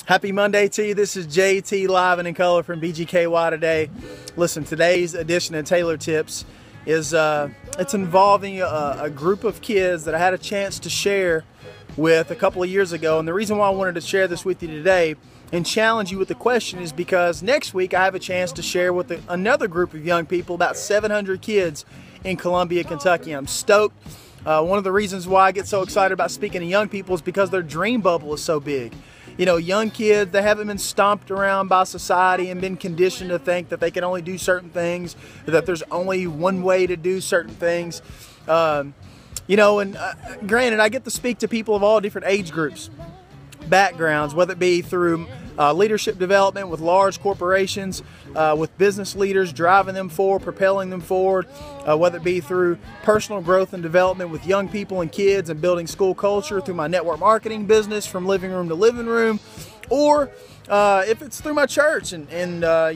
Happy Monday to you. This is JT live and in color from BGKY today. Listen, today's edition of Taylor Tips is it's involving a group of kids that I had a chance to share with a couple of years ago. And the reason why I wanted to share this with you today and challenge you with the question is because next week I have a chance to share with another group of young people, about 700 kids in Columbia, Kentucky. I'm stoked. One of the reasons why I get so excited about speaking to young people is because their dream bubble is so big. You know, young kids, they haven't been stomped around by society and been conditioned to think that they can only do certain things, that there's only one way to do certain things. You know, and granted, I get to speak to people of all different age groups, backgrounds, whether it be through leadership development with large corporations, with business leaders, driving them forward, propelling them forward, whether it be through personal growth and development with young people and kids and building school culture through my network marketing business from living room to living room, or if it's through my church and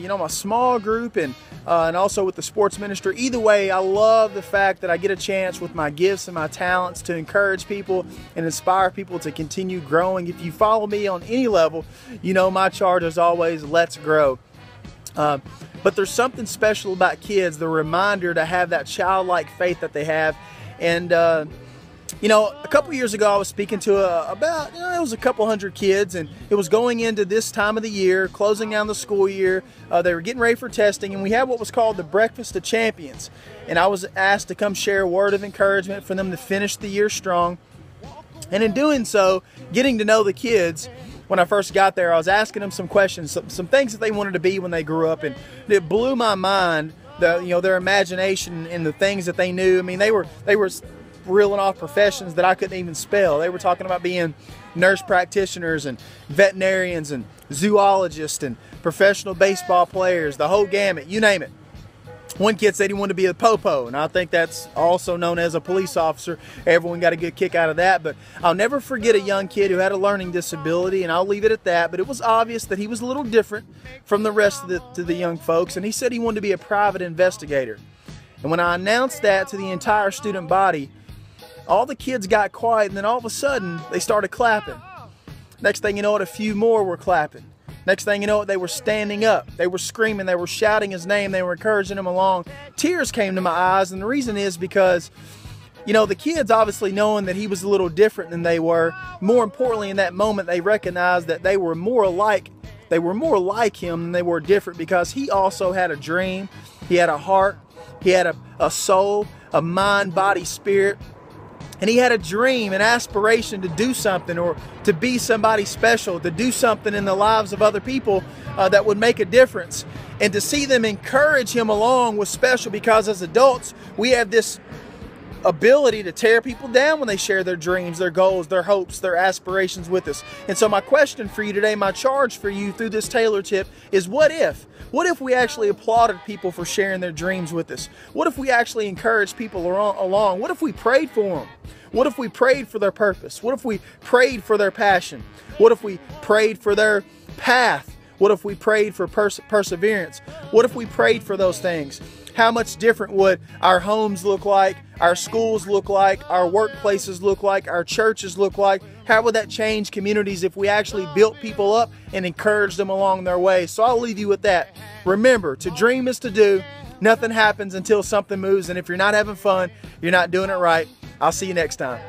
you know, my small group and also with the sports ministry. Either way, I love the fact that I get a chance with my gifts and my talents to encourage people and inspire people to continue growing. If you follow me on any level, you know my charge is always let's grow. But there's something special about kids, the reminder to have that childlike faith that they have. And you know, a couple years ago I was speaking to it was a couple hundred kids, and it was going into this time of the year, closing down the school year. They were getting ready for testing, and we had what was called the Breakfast of Champions. And I was asked to come share a word of encouragement for them to finish the year strong. And in doing so, getting to know the kids, when I first got there, I was asking them some questions, some things that they wanted to be when they grew up, and it blew my mind, their imagination and the things that they knew. I mean, they were reeling off professions that I couldn't even spell. They were talking about being nurse practitioners and veterinarians and zoologists and professional baseball players, the whole gamut, you name it. One kid said he wanted to be a popo, and I think that's also known as a police officer. Everyone got a good kick out of that. But I'll never forget a young kid who had a learning disability, and I'll leave it at that. But it was obvious that he was a little different from the rest of the young folks, and he said he wanted to be a private investigator. And when I announced that to the entire student body, all the kids got quiet, and then all of a sudden they started clapping. Next thing you know, a few more were clapping. Next thing you know, they were standing up. They were screaming. They were shouting his name. They were encouraging him along. Tears came to my eyes, and the reason is because, you know, the kids obviously knowing that he was a little different than they were. More importantly, in that moment, they recognized that they were more like him than they were different, because he also had a dream. He had a heart. He had a soul, a mind, body, spirit. And he had a dream, an aspiration to do something, or to be somebody special, to do something in the lives of other people that would make a difference. And to see them encourage him along was special, because as adults, we have this ability to tear people down when they share their dreams, their goals, their hopes, their aspirations with us. And so my question for you today, my charge for you through this Taylor tip is, what if? What if we actually applauded people for sharing their dreams with us? What if we actually encouraged people along? What if we prayed for them? What if we prayed for their purpose? What if we prayed for their passion? What if we prayed for their path? What if we prayed for perseverance? What if we prayed for those things? How much different would our homes look like, our schools look like, our workplaces look like, our churches look like? How would that change communities if we actually built people up and encouraged them along their way? So I'll leave you with that. Remember, to dream is to do. Nothing happens until something moves, and if you're not having fun, you're not doing it right. I'll see you next time.